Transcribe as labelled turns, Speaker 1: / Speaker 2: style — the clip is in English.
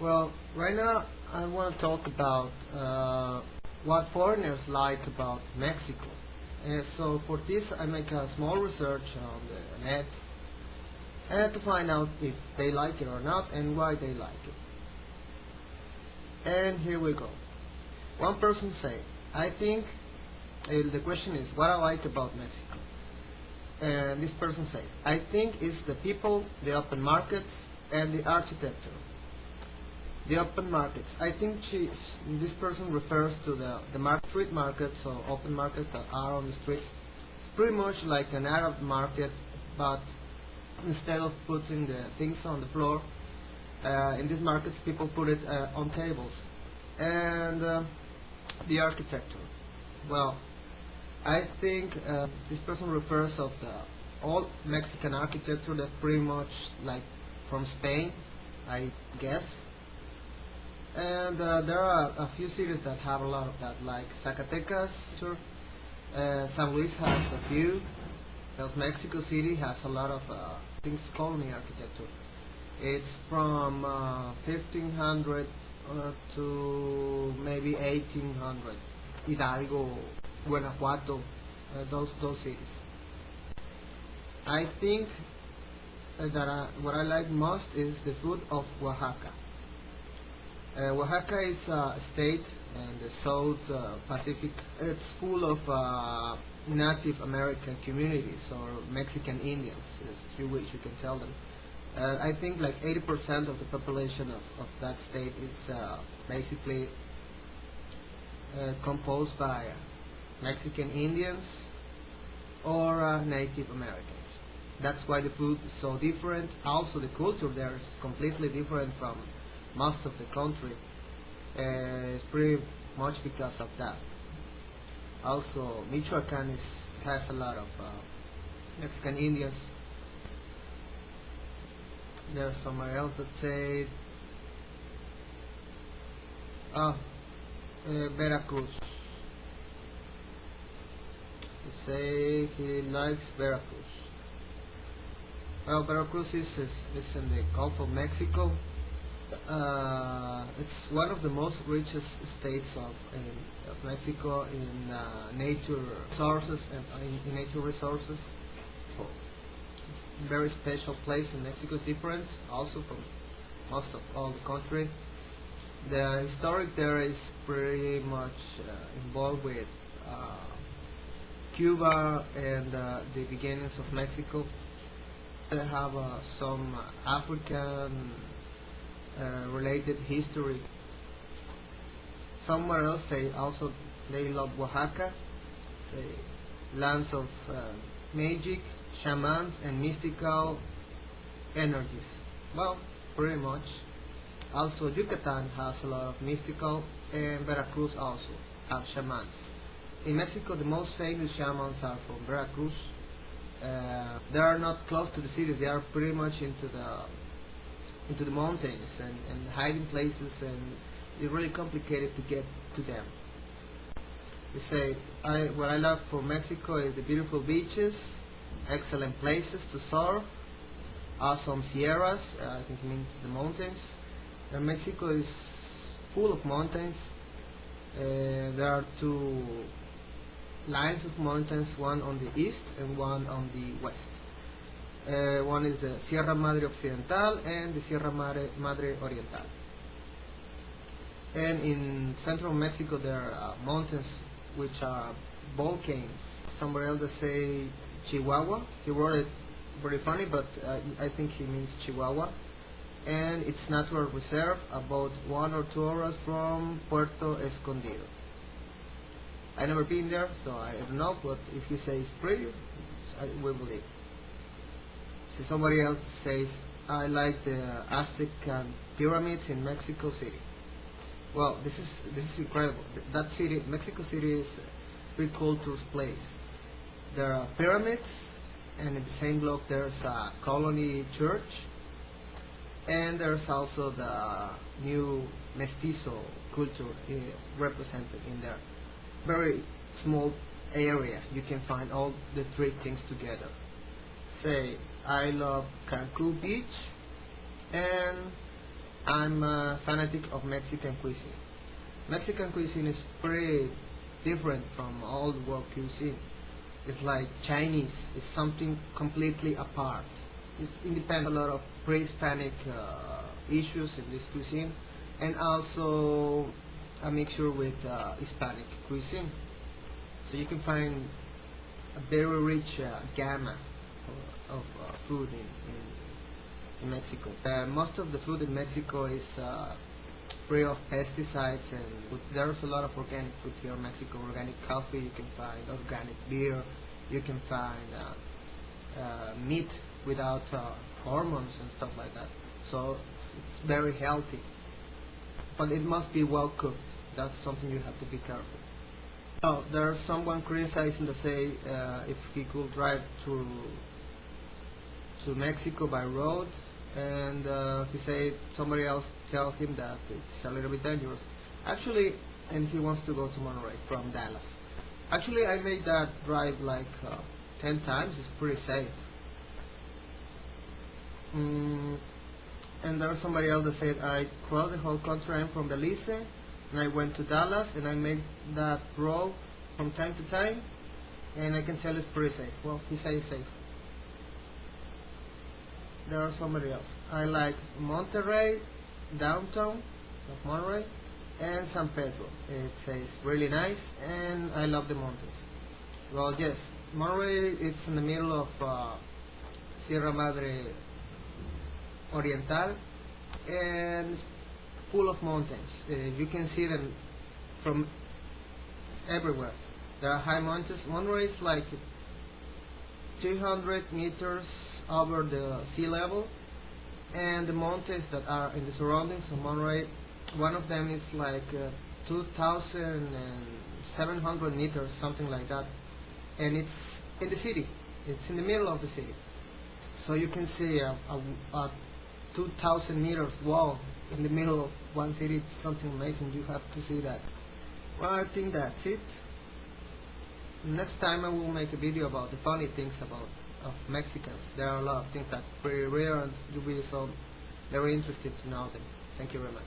Speaker 1: Well, right now I want to talk about what foreigners like about Mexico. So for this I make a small research on the net to find out if they like it or not and why they like it. And here we go. One person say, I think, the question is what I like about Mexico. And this person say, I think it's the people, the open markets, and the architecture. The open markets. I think this person refers to the street markets or open markets that are on the streets. It's pretty much like an Arab market, but instead of putting the things on the floor, in these markets people put it on tables. And the architecture. Well, I think this person refers of the old Mexican architecture that's pretty much like from Spain, I guess. And there are a few cities that have a lot of that, like Zacatecas, sure. San Luis has a few. Mexico City has a lot of things colony architecture. It's from 1500 to maybe 1800. Hidalgo, Guanajuato, those cities. I think that what I like most is the food of Oaxaca. Oaxaca is a state in the South Pacific. It's full of Native American communities or Mexican Indians, if you wish, you can tell them. I think like 80% of the population of that state is basically composed by Mexican Indians or Native Americans. That's why the food is so different. Also, the culture there is completely different from most of the country. It's pretty much because of that. Also, Michoacan has a lot of Mexican Indians. There's somewhere else that said, Veracruz. He say he likes Veracruz. Well, Veracruz is in the Gulf of Mexico. It's one of the most richest states of Mexico in nature resources and in nature resources. Very special place in Mexico. Is different also from most of all the country. The historic there is pretty much involved with Cuba and the beginnings of Mexico. They have some African related history. Somewhere else say also they love Oaxaca, say lands of magic, shamans, and mystical energies. Well, pretty much. Also, Yucatan has a lot of mystical, and Veracruz also have shamans. In Mexico, the most famous shamans are from Veracruz. They are not close to the cities. They are pretty much into the mountains and hiding places, and it's really complicated to get to them. They say what I love for Mexico is the beautiful beaches, excellent places to surf, awesome sierras. I think it means the mountains. And Mexico is full of mountains. There are two lines of mountains, one on the east and one on the west. One is the Sierra Madre Occidental and the Sierra Madre Oriental. And in central Mexico there are mountains which are volcanoes. Somewhere else they say Chihuahua. He wrote it very funny, but I think he means Chihuahua. And it's natural reserve about 1 or 2 hours from Puerto Escondido. I never been there, so I don't know, but if he says pretty, I will believe. So somebody else says, I like the Aztecan pyramids in Mexico City. Well, this is incredible. That city, Mexico City, is a big cultural place. There are pyramids, and in the same block there's a colony church, and there's also the new mestizo culture represented in there. Very small area, you can find all the three things together. Say, I love Cancun Beach, and I'm a fanatic of Mexican cuisine. Mexican cuisine is pretty different from all the world cuisine. It's like Chinese. It's something completely apart. It's independent. A lot of pre-Hispanic issues in this cuisine, and also a mixture with Hispanic cuisine. So you can find a very rich gamma of food in Mexico. Most of the food in Mexico is free of pesticides, and there's a lot of organic food here in Mexico. Organic coffee you can find, organic beer, you can find meat without hormones and stuff like that. So it's very healthy, but it must be well cooked. That's something you have to be careful. Oh, there's someone criticizing to say if he could drive to Mexico by road, and he said somebody else tell him that it's a little bit dangerous. Actually, and he wants to go to Monterrey from Dallas. Actually, I made that drive like 10 times. It's pretty safe. Mm, and there's somebody else that said I crossed the whole country. I'm from Belize, and I went to Dallas, and I made that road from time to time, and I can tell it's pretty safe. Well, he says safe. There's somebody else. I like Monterrey, downtown of Monterrey, and San Pedro. It says really nice, and I love the mountains. Well, yes, Monterrey it's in the middle of Sierra Madre Oriental, and full of mountains. You can see them from everywhere. There are high mountains. Monterey is like 200 meters over the sea level, and the mountains that are in the surroundings of Monterey, one of them is like 2,700 meters, something like that, and it's in the city. It's in the middle of the city, so you can see a 2,000 meters wall in the middle of one city. It's something amazing. You have to see that. Well, I think that's it. Next time I will make a video about the funny things about of Mexicans. There are a lot of things that are pretty rare, and you'll be so very interested to know them. Thank you very much.